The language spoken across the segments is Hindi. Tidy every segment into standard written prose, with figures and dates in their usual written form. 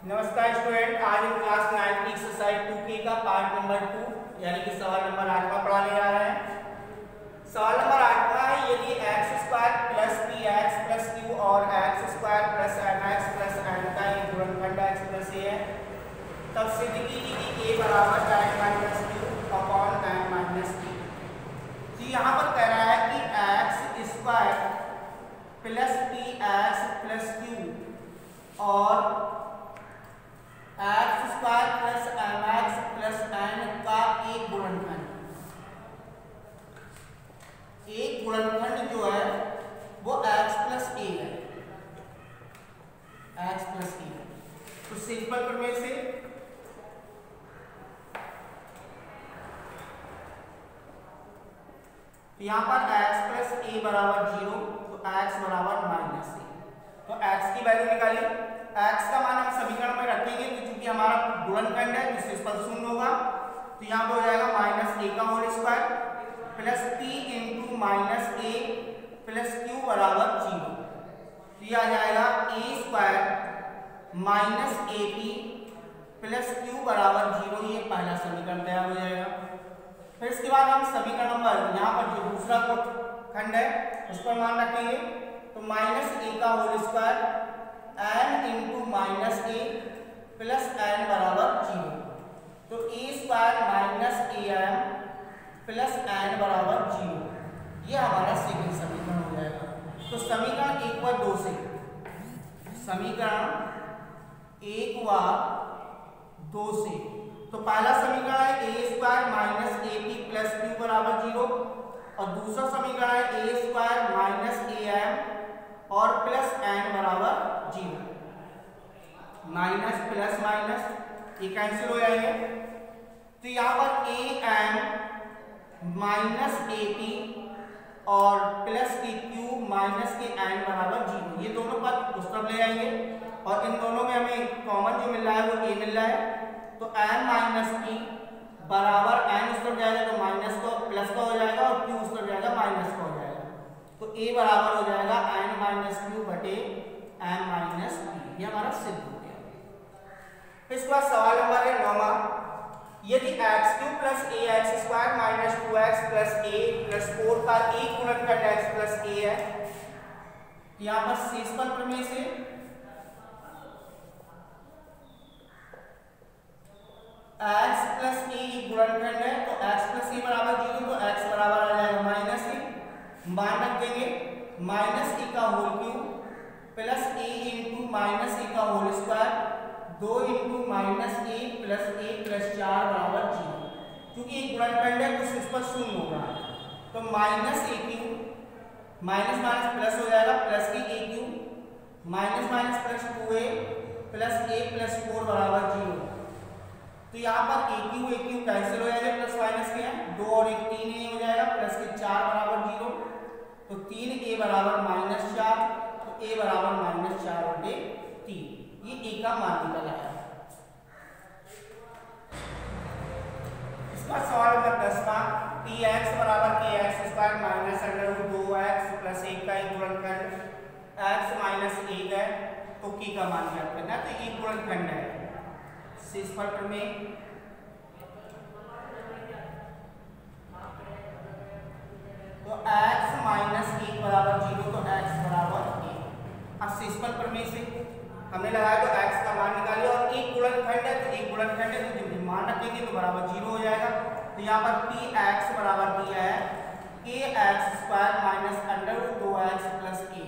नमस्कार स्टूडेंट, आज हम क्लास 9 की एक्सरसाइज 2K का पार्ट नंबर 2 यानी कि सवाल नंबर 8वां पढ़ाने जा रहे हैं। सवाल नंबर 8वां है, यदि x² plus px plus q और x² plus mx plus n का एक गुणनखंड x प्लस a है, तब सिद्ध कीजिए कि a बराबर tan minus q upon tan minus p। तो यहाँ पर कह रहा है कि x² plus px plus q और x² plus mx plus n का एक गुणनखंड जो है वो x प्लस a है, x प्लस a है। तो सिंपल प्रमेय से यहाँ पर x प्लस a बराबर 0, तो x बराबर माइनस a। तो x की वैल्यू निकाली, x का मान हम समीकरण में रखेंगे तो चूंकि हमारा गुणनखंड है तो सिंपल शून्य होगा, तो यहाँ पे हो जाएगा माइनस a का whole square plus p into minus a plus q बराबर 0। तो यह आ जाएगा a square minus ap plus q बराबर 0। ये पहला समीकरण तैयार हो जाएगा। फिर इसके बाद हम समीकरण नंबर यहाँ पर जो दूसरा खंड है उस पर मान रखेंगे, तो माइनस a का whole square n into minus a plus n बराबर 0। तो a square minus am plus n बराबर 0। ये हमारा सेकंड समीकरण हो जाएगा। तो समीकरण 1 व 2 से, समीकरण 1 व 2 से, तो पहला समीकरण है a square minus ap plus q बराबर 0 और दूसरा समीकरण है a स्क्वायर माइनस am और प्लस n बराबर 0। माइनस प्लस माइनस ये कैंसिल हो जाएंगे, तो यहाँ पर am माइनस ap और प्लस के q माइनस के n बराबर 0। ये दोनों पद उस तरफ ले आएंगे और इन दोनों में हमें कॉमन जो मिल रहा है वो a मिल रहा है। तो n माइनस p बराबर n उस तरफ जाएगा तो माइनस का प्लस का हो जाएगा और q उस तरफ जाएगा माइनस का हो जाएगा। तो a बराबर हो जाएगा n माइनस q बटे m माइनस p। ये हमारा सिद्ध हो गया। इसके बाद सवाल नंबर है 9वां, यदि x³ plus ax square minus 2x plus a plus 4 का एक गुणनखंड x प्लस a है, यहाँ पर शेषफल प्रमेय से x प्लस a गुणनखंड है, तो x प्लस a बराबर 0, तो x बराबर आ जाएगा माइनस a। मान रख देंगे माइनस a का whole cube plus a into minus a का whole square 2 into minus a plus 4 बराबर 0। क्योंकि एक गुणनखंड है तो इस पर शून्य होगा, तो minus a cube minus minus plus हो जाएगा प्लस के a cube minus minus plus 2a plus a plus 4 बराबर 0। तो यहाँ पर a क्यूब कैंसिल हो जाएगा, प्लस माइनस के हैं 2 और 1 3 a हो जाएगा प्लस के 4 बराबर 0। तो 3a बराबर माइनस 4, तो a बराबर माइनस 4 बटे 3। ये a का मान निकल आया। इसका सवाल नंबर 10वां, px बराबर kx square minus under root 2x plus 1 का एक गुणनखंड x माइनस 1 है, तो k का मान ज्ञात करना है। तो एक गुणनखंड है, शेषफल प्रमेय तो x माइनस 1 बराबर 0, तो x बराबर 1। अब शेषफल प्रमेय से हमने लगाया तो x का मान निकालिए और एक गुणनखंड है, तो एक गुणनखंड है तो जब मान रखेंगे तो बराबर 0 हो जाएगा। तो यहाँ पर px बराबर दिया है kx square minus under root 2x plus a,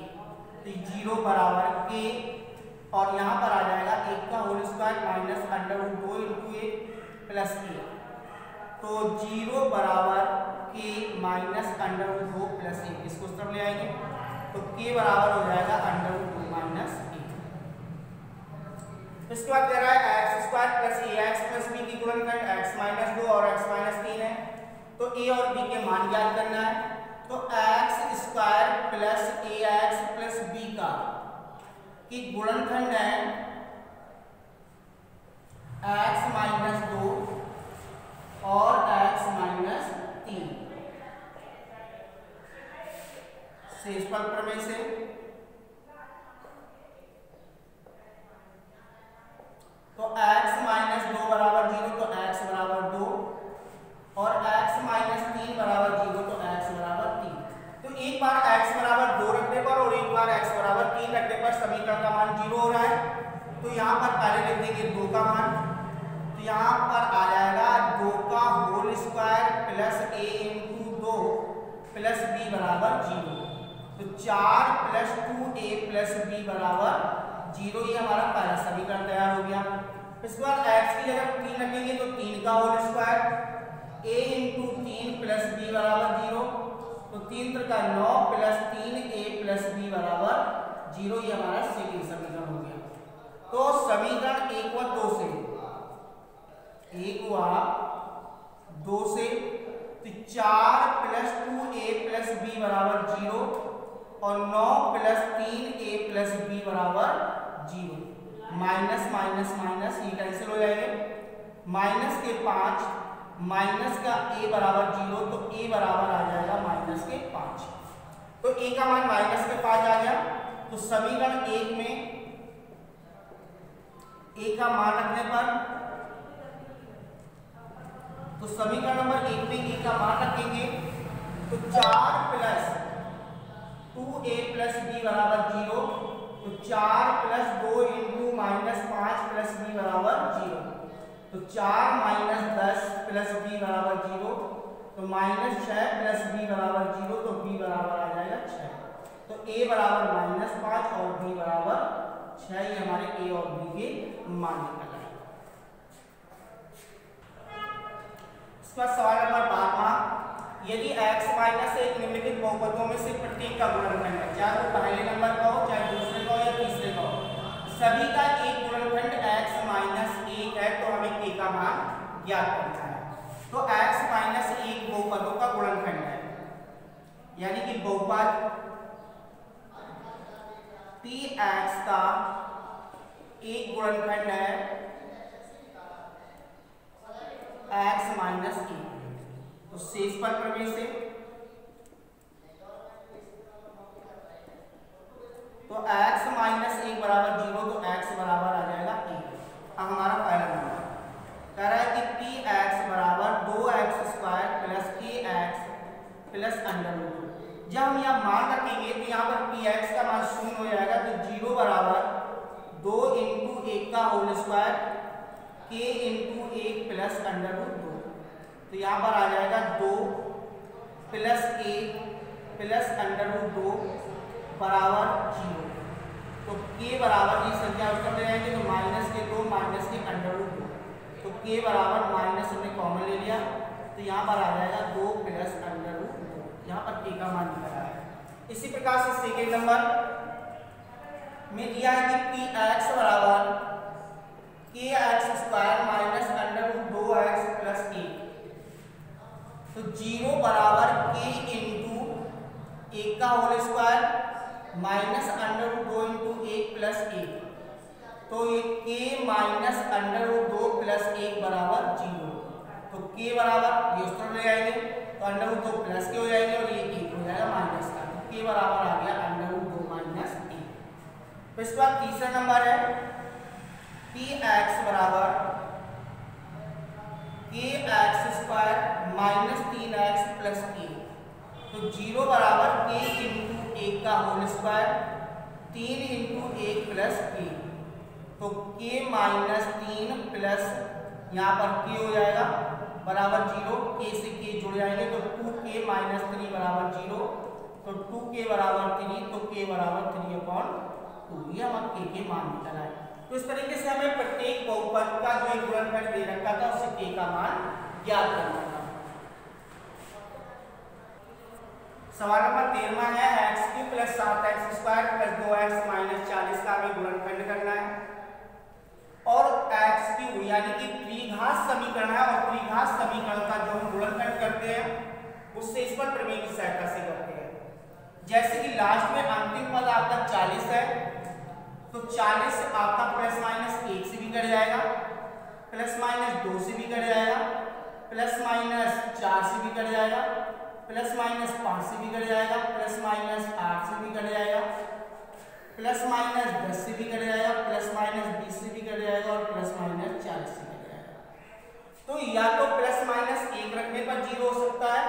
तो 0 बराबर k और यहाँ पर आ जाएगा 1 का whole square minus under root 2 into a plus a, तो 0 बराबर k minus under root 2 plus a। इसको उस तरफ ले आएंगे तो k बराबर हो जाएगा अंडर रूट 2 माइनस a। इसके बाद कह रहा है x square plus ax plus b की गुणनखंड x माइनस 2 और x माइनस 3 है, तो a और b के मान ज्ञात करना है। तो x square plus ax plus b का की गुणनखंड है x माइनस 2 और x माइनस 3। शेषफल प्रमेय से तो यहाँ पर पहले लिख देंगे 2 का मान, तो यहाँ पर आ जाएगा 2 का whole square plus a into 2 plus b बराबर 0। तो 4 प्लस 2a प्लस b बराबर 0, ये हमारा पहला समीकरण तैयार हो गया। इसके बाद x की जगह 3 रखेंगे तो 3 का whole square a into 3 plus b बराबर 0। तो 3 का 9 प्लस 3a प्लस b बराबर 0, ये हमारा सेकंड समीकरण हो गया। तो समीकरण 1 व 2 से 1 व 2 से तो 4 प्लस 2a प्लस b बराबर 0 और 9 प्लस 3a प्लस b बराबर 0। माइनस माइनस माइनस ये कैंसिल हो जाएंगे, माइनस के 5 माइनस का a बराबर 0, तो a बराबर आ जाएगा माइनस के 5। तो a का मान माइनस के 5 आ गया। तो समीकरण 1 में a का मान रखने पर, तो समीकरण नंबर 1 में a का मान रखेंगे तो 4 प्लस 2a प्लस b बराबर 0। तो 4 plus 2 into minus 5 plus b बराबर 0। तो 4 माइनस 10 प्लस b बराबर 0। तो माइनस 6 प्लस b बराबर 0, तो b बराबर आ जाएगा 6। तो a बराबर माइनस 5 और b बराबर 6, ये हमारे a और b के मान निकल आए। इसका सवाल नंबर 12, यदि x माइनस एक निम्नलिखित बहुपदों में से प्रत्येक का गुणनखंड है, चाहे वो पहले नंबर का हो, चाहे दूसरे का हो या तीसरे का हो, सभी का एक गुणनखंड x माइनस 1 है, तो हमें k का मान ज्ञात करना है। तो x माइनस 1 बहुपदों का गुणनखंड है, यानी कि बहुपद px का एक गुणनखंड है x माइनस 1। तो शेष पर प्रवेश से तो x माइनस 1 बराबर 0, तो x बराबर आ जाएगा 1। अब हमारा पहला नंबर कह रहा है कि px बराबर 2x square plus kx plus under root. जब हम यहाँ मान रखेंगे तो यहाँ पर px का मान 0 हो जाएगा, तो 0 बराबर 2 इंटू 1 का whole square k into 1 plus under root 2। तो यहाँ पर आ जाएगा 2 plus a plus under root 2 बराबर 0। तो k बराबर ये संख्या उत्तर ले जाएंगे, तो माइनस के 2 माइनस के अंडर रूट 2। तो k बराबर माइनस हमने कॉमन ले लिया, तो यहाँ पर आ जाएगा 2 प्लस अंडर रूट 2। यहाँ पर k का मान निकल आया है। इसी प्रकार से सेकेंड नंबर में दिया है कि px बराबर kx square minus under root 2x plus 1। तो 0 बराबर k इंटू 1 का whole square minus under root 2 into 1 plus 1। तो ये k minus under root 2 plus 1 बराबर 0। तो k बराबर ये उत्तर ले आएंगे, तो अंडर रूट 2 प्लस के हो जाएंगे और ये 1 हो जाएगा माइनस का। तो k बराबर आ गया अंडर रूट 2 माइनस 1। तो इसके बाद तीसरा नंबर है px बराबर kx square minus 3x plus 1। तो 0 बराबर k इंटू 1 का होल स्क्वायर 3 इंटू 1 प्लस 1। तो k माइनस 3 प्लस यहाँ पर k हो जाएगा बराबर 0, k से k जुड़ जाएंगे, तो 2k माइनस 3 बराबर 0। तो 2k बराबर 3, तो k बराबर 3/2। ये हमारे k के मान निकल आए। तो इस तरीके से हमें प्रत्येक बहुपद का जो एक गुणनखंड दे रखा था उससे k का मान ज्ञात करना था। सवाल नंबर 13 है x³ plus 7x² plus 2x minus 40 का हमें गुणनखंड करना है। और x³ यानी कि त्रिघात समीकरण है, और त्रिघात समीकरण का जो हम गुणनखंड करते हैं उससे इस पर प्रमेय की सहायता से करते हैं। जैसे कि लास्ट में अंतिम पद आपका 40 है, तो 40 आपका प्लस माइनस 1 से भी कट जाएगा, प्लस माइनस 2 से भी कट जाएगा, प्लस माइनस 4 से भी कट जाएगा, प्लस माइनस 5 से भी कट जाएगा, प्लस माइनस 8 से भी कट जाएगा, प्लस माइनस 10 से भी कट जाएगा, प्लस माइनस 20 से भी कट जाएगा और प्लस माइनस 40 से कट जाएगा। तो या तो प्लस माइनस 1 रखने पर 0 हो सकता है,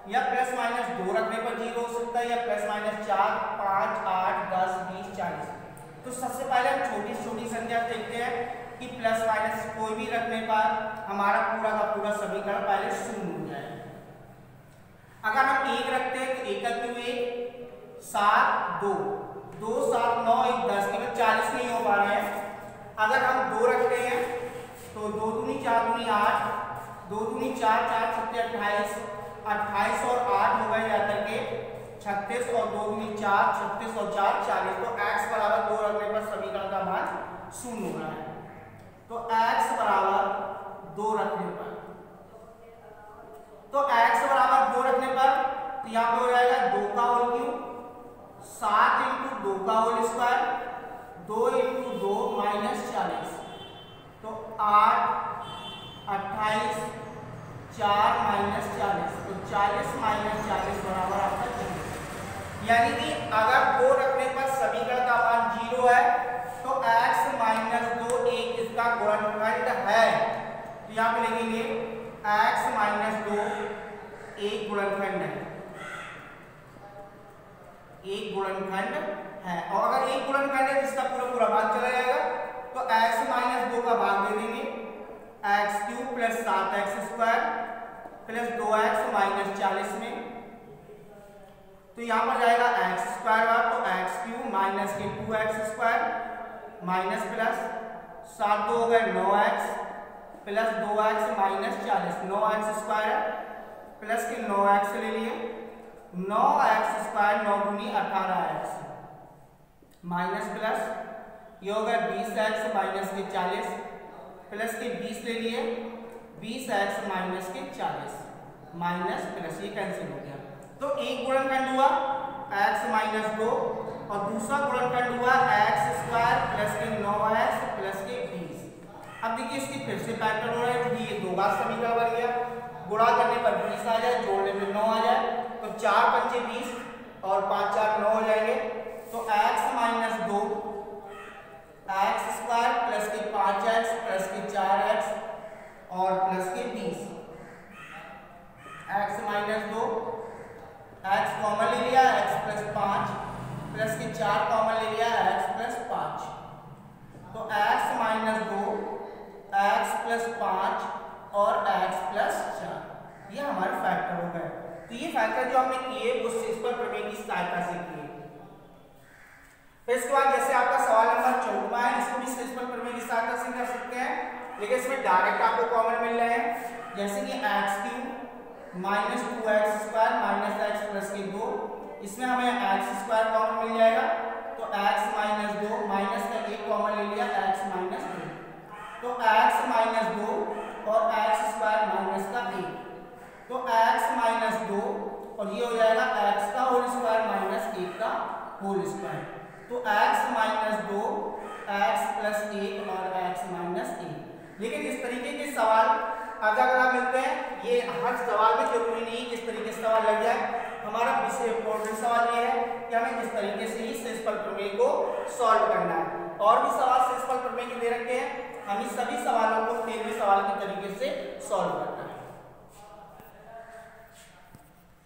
या प्लस माइनस 2 रखने पर 0 हो सकता है, या प्लस माइनस 4, 5, 8, 10, 20, 40। तो सबसे पहले हम छोटी छोटी संख्या कि प्लस माइनस कोई भी रखने पर हमारा पूरा का पूरा समीकरण पहले शून्य हो जाए। अगर हम 1 रखते हैं तो 1 का क्यों 1 7 2 2 7 9 1 10 केवल 40 नहीं हो पा रहे हैं। अगर हम 2 रखते हैं तो 2 दूनी 4 दूनी 8 2 दूनी 4 4 7 28 28 और 8 हो गए जाकर के 36 और 2 दूनी 4 36 और 4 40। तो x बराबर 2 रखने पर समीकरण का मान शून्य हो रहा है। तो x बराबर 2 रखने पर तो x बराबर 2 रखने पर तो यहाँ पे हो जाएगा 2 का होल क्यूब 7 × 2 का होल स्क्वायर 2 × 2 -40 तो 8 28 4 -40 तो 40 -40 बराबर आपका 0। यानी कि अगर 2 रखने पर समीकरण का मान 0 है तो x - 2 एक इसका गुणनखंड है। तो यहाँ पे लिखेंगे x - 2 एक गुणनखंड है, एक गुणनखंड है। और अगर एक गुणनखंड है जिसका पूरा पूरा भाग चला जाएगा तो x - 2 का भाग दे देंगे x³ + 7x² + 2x - 40 में। तो यहाँ पर जाएगा x² तो x³ माइनस के 2x² माइनस प्लस 7 2 हो गए 9x plus 2x - 40 9x² plus के 9x ले लिए 9x² 9 दूनी 18x माइनस प्लस ये हो गया 20x माइनस के 40 प्लस के 20 ले लिए 20x माइनस के 40 माइनस प्लस ये कैंसिल हो गया। तो एक गुणनखंड हुआ x - 2 और दूसरा गुणनखंड हुआ x² प्लस के 9x प्लस के 20। अब देखिए इसकी फिर से पैटर्न हो रहा है क्योंकि ये 2 बार समीकरण बन गया। गुणा करने पर 20 आ जाए, जोड़ने में 9 आ जाए तो 4 पंचे 20 और 5 4 9 हो जाएंगे। तो x - 2 x² प्लस के 5x प्लस के 4x और प्लस के 20 x - 2 x कॉमन ले लिया x प्लस 5 प्लस के 4 कॉमन ले लिया x प्लस 5 तो x - 2 x प्लस 5 और x प्लस 4 ये हमारे फैक्टर हो गए। तो ये फैक्टर जो हमने किए वो सिंपल प्रमेय की सहायता से किए। फिर इसके बाद जैसे आपका सवाल नंबर 14 है इसको भी सिंपल प्रमेय की सहायता से कर सकते हैं, लेकिन इसमें डायरेक्ट आपको कॉमन मिल रहे हैं। जैसे कि x³ - 2x² - x प्लस के 2 इसमें हमें x² कॉमन मिल जाएगा तो x - 2 माइनस का 1 कॉमन ले लिया x - 2 तो x - 2 और x² माइनस का 1 तो x - 2 और ये हो जाएगा x का होल स्क्वायर माइनस 1 का होल स्क्वायर तो x - 2 x प्लस 1 और x माइनस 1। लेकिन इस तरीके के सवाल अगर मिलते हैं, ये हर सवाल में जरूरी नहीं कि इस तरीके से सवाल लग जाए। हमारा इम्पोर्टेंट सवाल ये है कि हमें इस तरीके से ही सिंपल प्रमेय को सॉल्व करना है। और भी सवाल सिंपल प्रमेय के दे रखे हैं, हम इस सभी सवालों को 13वें सवाल के तरीके से सॉल्व करते हैं।